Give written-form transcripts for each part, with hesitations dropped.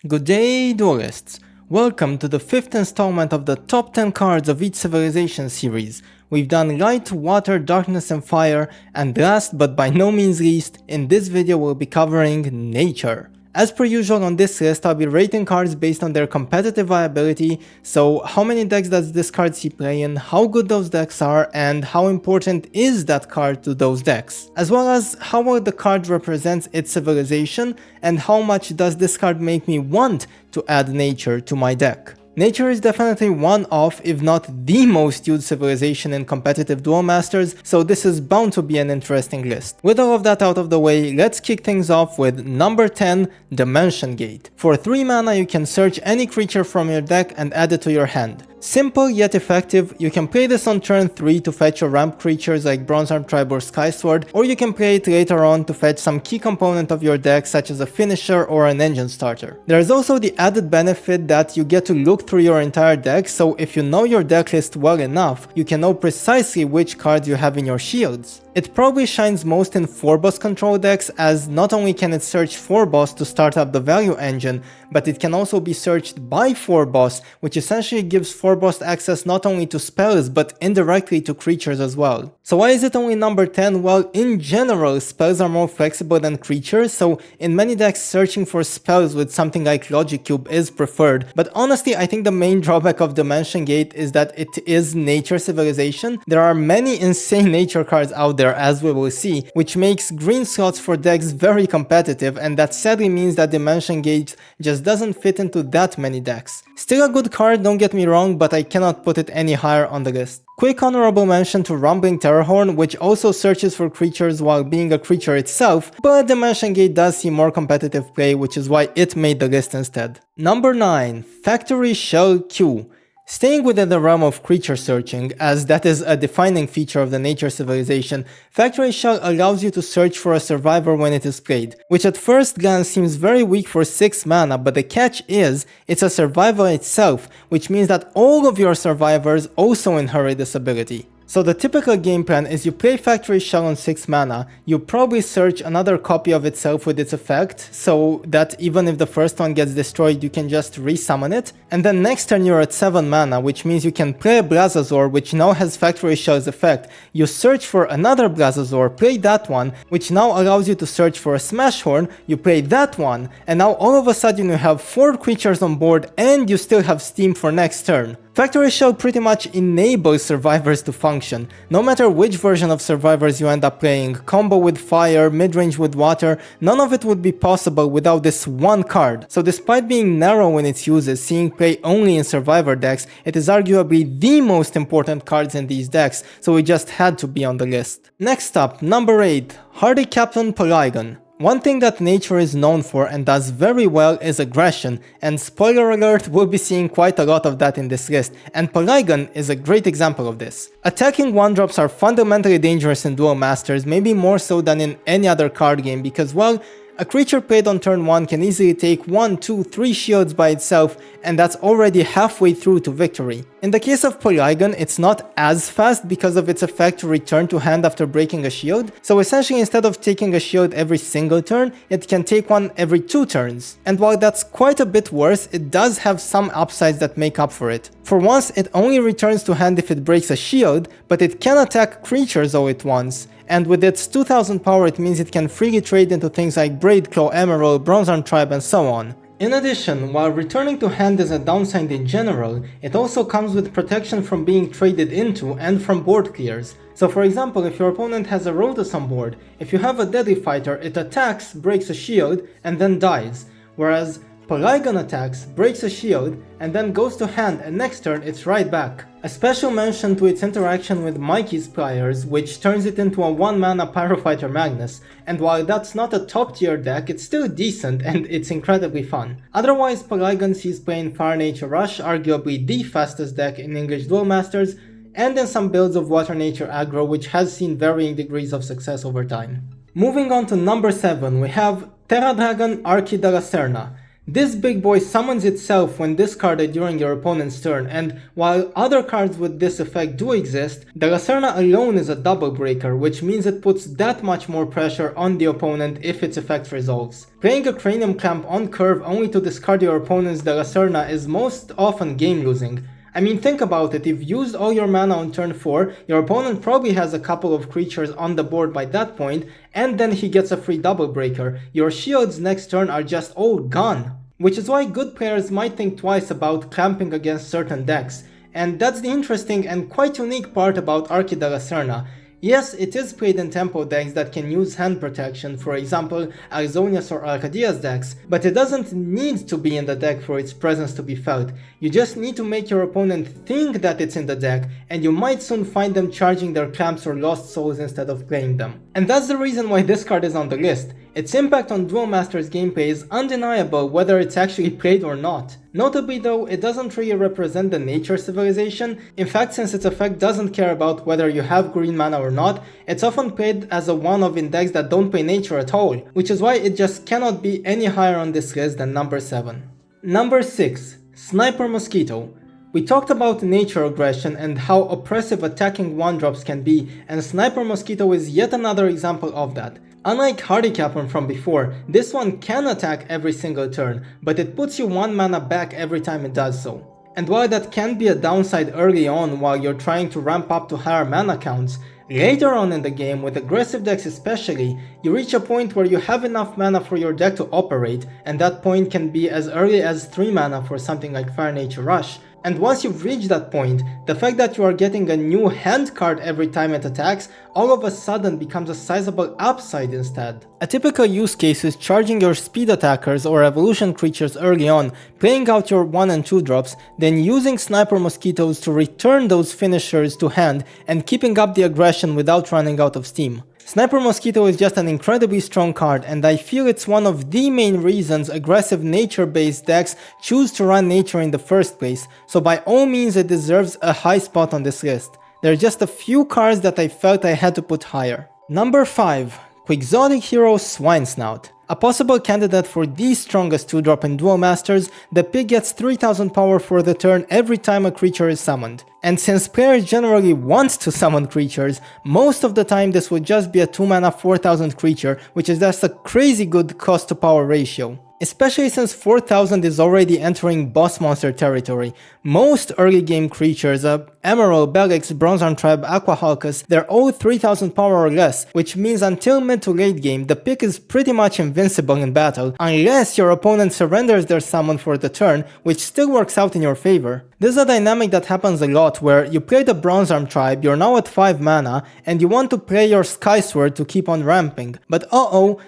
Good day, duelists! Welcome to the 5th installment of the top 10 cards of each civilization series. We've done Light, Water, Darkness and Fire, and last but by no means least, in this video we'll be covering Nature. As per usual on this list, I'll be rating cards based on their competitive viability, so how many decks does this card see play in, how good those decks are, and how important is that card to those decks, as well as how well the card represents its civilization, and how much does this card make me want to add Nature to my deck. Nature is definitely one of, if not the most used civilization in competitive Duel Masters, so this is bound to be an interesting list. With all of that out of the way, let's kick things off with number 10, Dimension Gate. For 3 mana you can search any creature from your deck and add it to your hand. Simple yet effective, you can play this on turn 3 to fetch your ramp creatures like Bronze Arm Tribe or Skysword, or you can play it later on to fetch some key component of your deck such as a finisher or an engine starter. There is also the added benefit that you get to look through your entire deck, so if you know your deck list well enough, you can know precisely which cards you have in your shields. It probably shines most in 4-boss control decks, as not only can it search 4-boss to start up the value engine, but it can also be searched by 4-boss, which essentially gives 4-boss access not only to spells but indirectly to creatures as well. So why is it only number 10? Well, in general, spells are more flexible than creatures, so in many decks searching for spells with something like Logic Cube is preferred, but honestly I think the main drawback of Dimension Gate is that it is Nature civilization. There are many insane Nature cards out there, as we will see, which makes green slots for decks very competitive, and that sadly means that Dimension Gate just doesn't fit into that many decks. Still a good card, don't get me wrong, but I cannot put it any higher on the list. Quick honorable mention to Rumbling Terrorhorn, which also searches for creatures while being a creature itself, but Dimension Gate does see more competitive play, which is why it made the list instead. Number 9. Factory Shell Q. Staying within the realm of creature searching, as that is a defining feature of the Nature civilization, Factory Shell allows you to search for a survivor when it is played, which at first glance seems very weak for 6 mana, but the catch is, it's a survivor itself, which means that all of your survivors also inherit this ability. So the typical game plan is you play Factory Shell on 6 mana, you probably search another copy of itself with its effect, so that even if the first one gets destroyed you can just resummon it, and then next turn you're at 7 mana, which means you can play a Blazazor which now has Factory Shell's effect, you search for another Blazazor, play that one, which now allows you to search for a Smashhorn, you play that one, and now all of a sudden you have 4 creatures on board and you still have steam for next turn. Factory Shell pretty much enables survivors to function. No matter which version of survivors you end up playing, combo with fire, midrange with water, none of it would be possible without this one card. So despite being narrow in its uses, seeing play only in survivor decks, it is arguably the most important cards in these decks, so it just had to be on the list. Next up, number 8, Hardy Captain Polygon. One thing that Nature is known for and does very well is aggression, and spoiler alert, we'll be seeing quite a lot of that in this list, and Polygon is a great example of this. Attacking 1-drops are fundamentally dangerous in Duel Masters, maybe more so than in any other card game, because well, a creature played on turn 1 can easily take 1, 2, 3 shields by itself, and that's already halfway through to victory. In the case of Polygon, it's not as fast because of its effect to return to hand after breaking a shield, so essentially instead of taking a shield every single turn, it can take one every 2 turns. And while that's quite a bit worse, it does have some upsides that make up for it. For once, it only returns to hand if it breaks a shield, but it can attack creatures all at once. And with its 2000 power it means it can freely trade into things like Braid Claw, Emerald, Bronze Arm Tribe and so on. In addition, while returning to hand is a downside in general, it also comes with protection from being traded into and from board clears. So for example, if your opponent has a Rotos on board, if you have a Deadly Fighter, it attacks, breaks a shield, and then dies, whereas Polygon attacks, breaks a shield, and then goes to hand, and next turn it's right back. A special mention to its interaction with Mikey's Pliers, which turns it into a 1-mana Pyrofighter Magnus, and while that's not a top tier deck, it's still decent and it's incredibly fun. Otherwise, Polygon sees play in Fire Nature Rush, arguably the fastest deck in English Duel Masters, and in some builds of Water Nature aggro, which has seen varying degrees of success over time. Moving on to number 7, we have Terra Dragon Archi della Serna. This big boy summons itself when discarded during your opponent's turn, and while other cards with this effect do exist, the Lacerna alone is a double breaker, which means it puts that much more pressure on the opponent if its effect resolves. Playing a Cranium Clamp on curve only to discard your opponent's De Lacerna is most often game losing. I mean, think about it, if you used all your mana on turn 4, your opponent probably has a couple of creatures on the board by that point, and then he gets a free double breaker. Your shields next turn are just all gone. Which is why good players might think twice about clamping against certain decks. And that's the interesting and quite unique part about Archi de Lacerna. Yes, it is played in tempo decks that can use hand protection, for example Arizonius or Arcadia's decks, but it doesn't need to be in the deck for its presence to be felt. You just need to make your opponent think that it's in the deck, and you might soon find them charging their clamps or lost souls instead of playing them. And that's the reason why this card is on the list. Its impact on Duel Masters gameplay is undeniable whether it's actually played or not. Notably though, it doesn't really represent the nature civilization. In fact, since its effect doesn't care about whether you have green mana or not, it's often played as a one-of in decks that don't play nature at all, which is why it just cannot be any higher on this list than number 7. Number 6. Sniper Mosquito. We talked about nature aggression and how oppressive attacking 1-drops can be, and Sniper Mosquito is yet another example of that. Unlike Hardy Capon from before, this one can attack every single turn, but it puts you 1 mana back every time it does so. And while that can be a downside early on while you're trying to ramp up to higher mana counts, later on in the game, with aggressive decks especially, you reach a point where you have enough mana for your deck to operate, and that point can be as early as 3 mana for something like Fire Nature Rush. And once you've reached that point, the fact that you are getting a new hand card every time it attacks all of a sudden becomes a sizable upside instead. A typical use case is charging your speed attackers or evolution creatures early on, playing out your 1 and 2 drops, then using Sniper Mosquitoes to return those finishers to hand and keeping up the aggression without running out of steam. Sniper Mosquito is just an incredibly strong card, and I feel it's one of the main reasons aggressive nature-based decks choose to run nature in the first place, so by all means it deserves a high spot on this list. There are just a few cards that I felt I had to put higher. Number 5. Quixotic Hero Swinesnout. A possible candidate for the strongest 2-drop in Duel Masters, the pig gets 3000 power for the turn every time a creature is summoned. And since players generally want to summon creatures, most of the time this would just be a 2 mana 4000 creature, which is just a crazy good cost to power ratio. Especially since 4000 is already entering boss monster territory. Most early game creatures, Emerald, Belix, Bronzearm Tribe, Aqua Halcus, they're all 3000 power or less, which means until mid to late game, the pick is pretty much invincible in battle, unless your opponent surrenders their summon for the turn, which still works out in your favor. This is a dynamic that happens a lot where you play the Bronzearm Tribe, you're now at 5 mana, and you want to play your Skysword to keep on ramping. But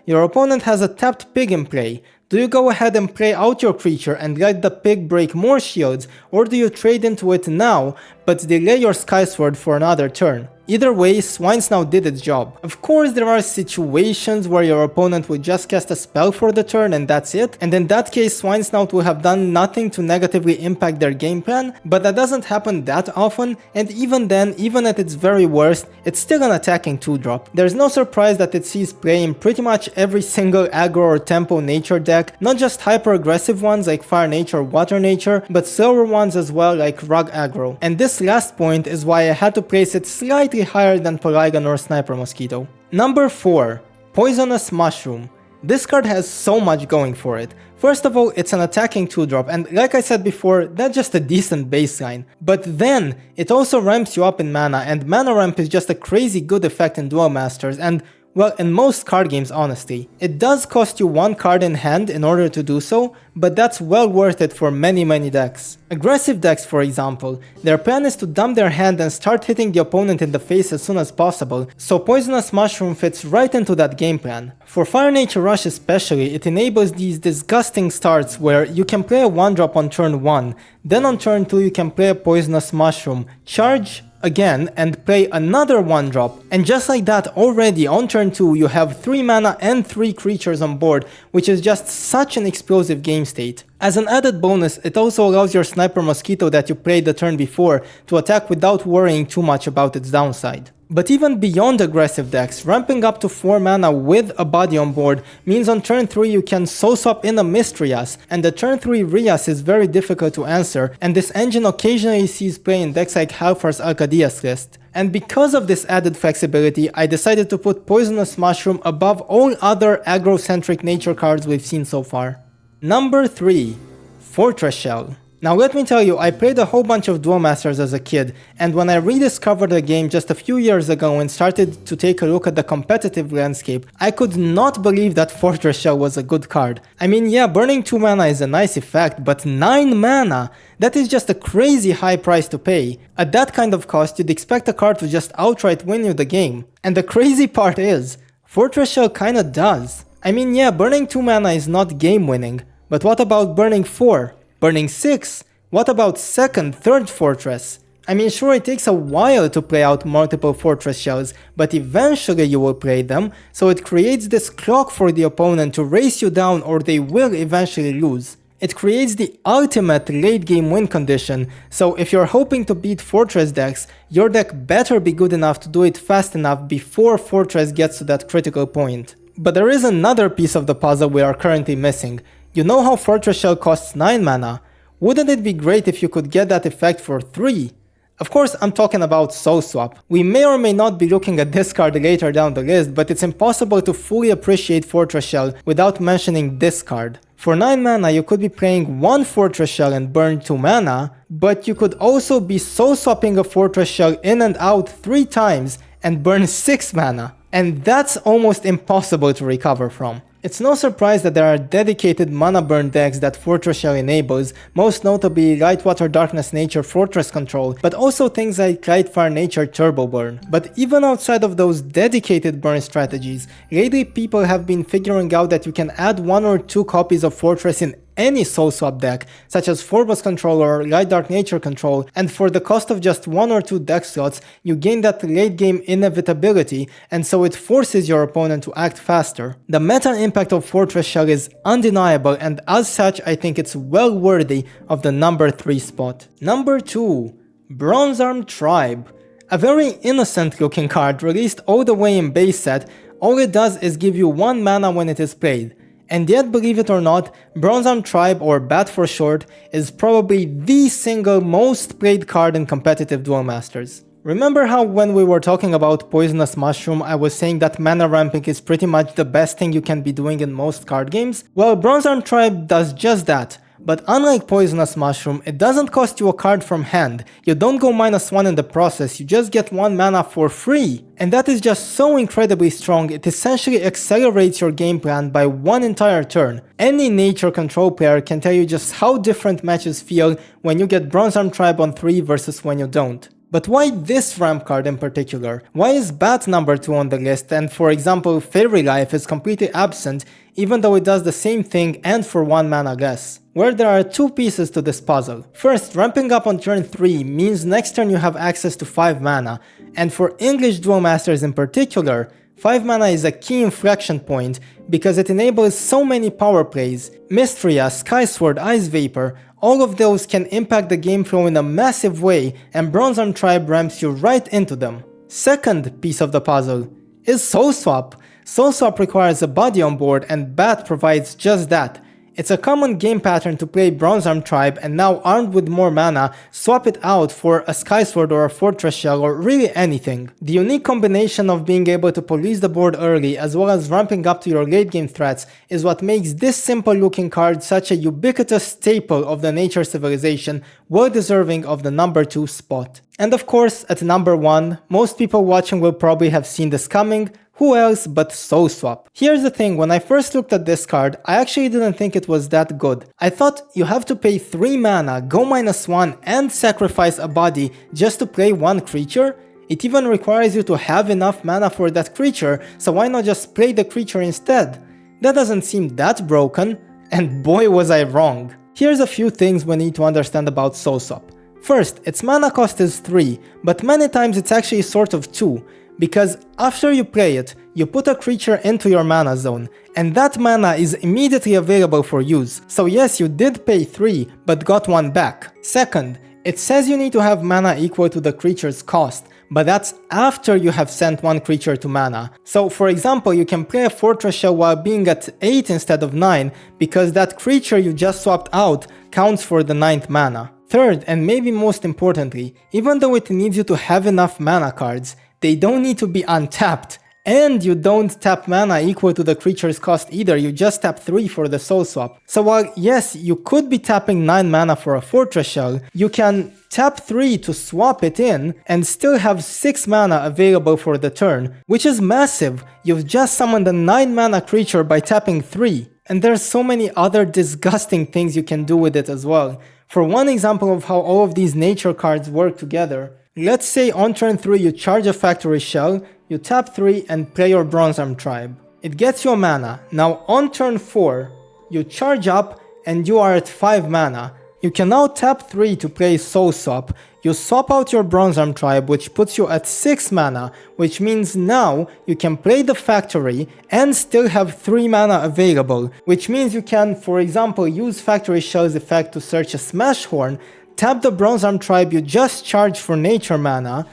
your opponent has a tapped pig in play. Do you go ahead and play out your creature and let the pig break more shields, or do you trade into it now, but delay your Skysword for another turn? Either way, Swinesnout did its job. Of course, there are situations where your opponent will just cast a spell for the turn and that's it, and in that case Swinesnout will have done nothing to negatively impact their game plan, but that doesn't happen that often, and even then, even at its very worst, it's still an attacking 2-drop. There's no surprise that it sees play in pretty much every single aggro or tempo nature deck, not just hyper aggressive ones like Fire Nature or Water Nature, but slower ones as well like Rug Aggro. And this last point is why I had to place it slightly higher than Polygon or Sniper Mosquito. Number 4. Poisonous Mushroom. This card has so much going for it. First of all, it's an attacking 2-drop, and like I said before, that's just a decent baseline. But then, it also ramps you up in mana, and mana ramp is just a crazy good effect in Duel Masters, and well, in most card games honestly. It does cost you 1 card in hand in order to do so, but that's well worth it for many decks. Aggressive decks, for example, their plan is to dump their hand and start hitting the opponent in the face as soon as possible, so Poisonous Mushroom fits right into that game plan. For Fire Nature Rush especially, it enables these disgusting starts where you can play a 1-drop on turn 1, then on turn 2 you can play a Poisonous Mushroom, charge again and play another 1-drop, and just like that already on turn 2 you have 3 mana and 3 creatures on board, which is just such an explosive game state. As an added bonus, it also allows your Sniper Mosquito that you played the turn before to attack without worrying too much about its downside. But even beyond aggressive decks, ramping up to 4 mana with a body on board means on turn 3 you can soul swap in a Mist-Rias, and the turn 3 Rias is very difficult to answer, and this engine occasionally sees play in decks like Halfar's Arcadias list. And because of this added flexibility, I decided to put Poisonous Mushroom above all other aggro-centric nature cards we've seen so far. Number 3. Fortress Shell. Now let me tell you, I played a whole bunch of Duel Masters as a kid, and when I rediscovered the game just a few years ago and started to take a look at the competitive landscape, I could not believe that Fortress Shell was a good card. I mean, yeah, burning 2 mana is a nice effect, but 9 mana? That is just a crazy high price to pay. At that kind of cost, you'd expect a card to just outright win you the game. And the crazy part is, Fortress Shell kinda does. I mean, yeah, burning 2 mana is not game winning, but what about burning 4? Burning 6? What about 2nd, 3rd fortress? I mean, sure, it takes a while to play out multiple fortress shells, but eventually you will play them, so it creates this clock for the opponent to race you down or they will eventually lose. It creates the ultimate late game win condition, so if you're hoping to beat fortress decks, your deck better be good enough to do it fast enough before fortress gets to that critical point. But there is another piece of the puzzle we are currently missing. You know how Fortress Shell costs 9 mana? Wouldn't it be great if you could get that effect for 3? Of course, I'm talking about Soul Swap. We may or may not be looking at this card later down the list, but it's impossible to fully appreciate Fortress Shell without mentioning this card. For 9 mana, you could be playing 1 Fortress Shell and burn 2 mana, but you could also be Soul Swapping a Fortress Shell in and out 3 times and burn 6 mana. And that's almost impossible to recover from. It's no surprise that there are dedicated mana burn decks that Fortress Shell enables, most notably Light Water Darkness Nature Fortress Control, but also things like Light Fire Nature Turbo Burn. But even outside of those dedicated burn strategies, lately people have been figuring out that you can add 1 or 2 copies of Fortress in any Soul Swap deck, such as Phobos Control or Light Dark Nature Control, and for the cost of just 1 or 2 deck slots, you gain that late game inevitability, and so it forces your opponent to act faster. The meta impact of Fortress Shell is undeniable, and as such I think it's well worthy of the number 3 spot. Number 2. Bronze Arm Tribe. A very innocent looking card released all the way in base set. All it does is give you 1 mana when it is played. And yet, believe it or not, Bronze Arm Tribe, or BAT for short, is probably the single most played card in competitive Duel Masters. Remember how when we were talking about Poisonous Mushroom I was saying that mana ramping is pretty much the best thing you can be doing in most card games? Well, Bronze Arm Tribe does just that. But unlike Poisonous Mushroom, it doesn't cost you a card from hand. You don't go -1 in the process, you just get 1 mana for free. And that is just so incredibly strong, it essentially accelerates your game plan by 1 entire turn. Any nature control player can tell you just how different matches feel when you get Bronze Arm Tribe on 3 versus when you don't. But why this ramp card in particular? Why is BAT number 2 on the list and for example Fairy Life is completely absent even though it does the same thing and for 1 mana less? Well, there are 2 pieces to this puzzle. First, ramping up on turn 3 means next turn you have access to 5 mana, and for English Duel Masters in particular, 5 mana is a key inflection point because it enables so many power plays. Mist-Rias, Skysword, Ice Vapor, all of those can impact the game flow in a massive way, and Bronze Arm Tribe ramps you right into them. Second piece of the puzzle is Soul Swap. Soul Swap requires a body on board and BAT provides just that. It's a common game pattern to play Bronze Arm Tribe and now armed with more mana, swap it out for a Skysword or a Fortress Shell or really anything. The unique combination of being able to police the board early as well as ramping up to your late game threats is what makes this simple looking card such a ubiquitous staple of the nature civilization, well deserving of the number 2 spot. And of course, at number 1, most people watching will probably have seen this coming. Who else but Soul Swap? Here's the thing, when I first looked at this card, I actually didn't think it was that good. I thought you have to pay 3 mana, go -1 and sacrifice a body just to play 1 creature? It even requires you to have enough mana for that creature, so why not just play the creature instead? That doesn't seem that broken, and boy was I wrong. Here's a few things we need to understand about Soul Swap. First, its mana cost is 3, but many times it's actually sort of 2. Because after you play it, you put a creature into your mana zone, and that mana is immediately available for use. So yes, you did pay 3, but got 1 back. Second, it says you need to have mana equal to the creature's cost, but that's after you have sent one creature to mana. So for example, you can play a Fortress Shell while being at 8 instead of 9, because that creature you just swapped out counts for the 9th mana. Third, and maybe most importantly, even though it needs you to have enough mana cards, they don't need to be untapped. And you don't tap mana equal to the creature's cost either, you just tap 3 for the soul swap. So while yes, you could be tapping 9 mana for a Fortress Shell, you can tap 3 to swap it in and still have 6 mana available for the turn, which is massive. You've just summoned a 9 mana creature by tapping 3. And there's so many other disgusting things you can do with it as well. For one example of how all of these nature cards work together, let's say on turn 3 you charge a Factory Shell, you tap 3 and play your Bronze Arm Tribe. It gets you a mana. Now on turn 4, you charge up and you are at 5 mana. You can now tap 3 to play Soul Swap. You swap out your Bronze Arm Tribe, which puts you at 6 mana, which means now you can play the Factory and still have 3 mana available, which means you can, for example, use Factory Shell's effect to search a Smash Horn, tap the Bronze Arm Tribe you just charged for nature mana,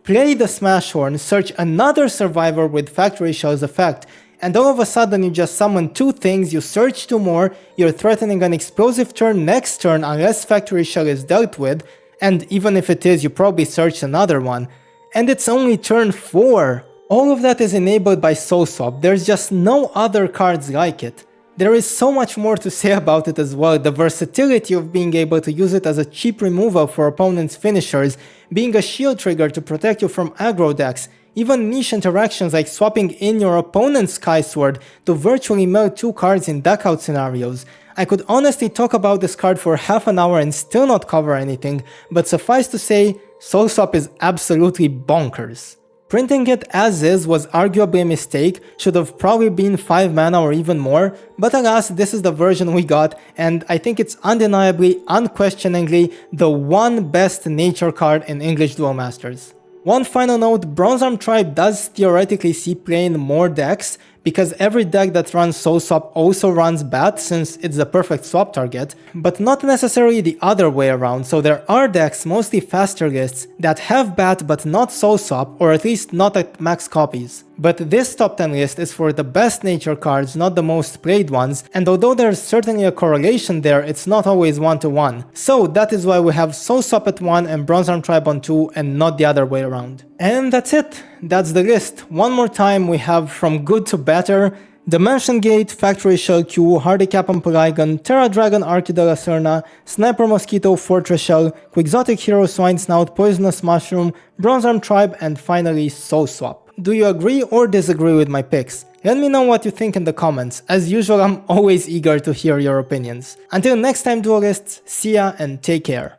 play the Smash Horn, search another survivor with Factory Shell's effect, and all of a sudden you just summon 2 things, you search 2 more, you're threatening an explosive turn next turn unless Factory Shell is dealt with, and even if it is, you probably search another one. And it's only turn 4! All of that is enabled by Soul Swap, there's just no other cards like it. There is so much more to say about it as well, the versatility of being able to use it as a cheap removal for opponents' finishers, being a shield trigger to protect you from aggro decks, even niche interactions like swapping in your opponent's Sky Sword to virtually mill 2 cards in deck out scenarios. I could honestly talk about this card for half an hour and still not cover anything, but suffice to say, Soul Swap is absolutely bonkers. Printing it as is was arguably a mistake, should have probably been 5 mana or even more, but alas, this is the version we got, and I think it's undeniably, unquestioningly, the one best nature card in English Duel Masters. One final note, Bronze Arm Tribe does theoretically see play in more decks, because every deck that runs Soul Swap also runs Bat since it's the perfect swap target, but not necessarily the other way around, so there are decks, mostly faster lists, that have Bat but not Soul Swap, or at least not at max copies. But this top 10 list is for the best nature cards, not the most played ones, and although there's certainly a correlation there, it's not always 1-to-1. So that is why we have Soul Swap at 1 and Bronze Arm Tribe on 2 and not the other way around. And that's it, that's the list. One more time, we have from good to better: Dimension Gate, Factory Shell Q, Hardy Capon Polygon, Terra Dragon Archie de la Serna, Sniper Mosquito Fortress Shell, Quixotic Hero Swine Snout, Poisonous Mushroom, Bronze Arm Tribe, and finally Soul Swap. Do you agree or disagree with my picks? Let me know what you think in the comments. As usual, I'm always eager to hear your opinions. Until next time, duelists, see ya and take care.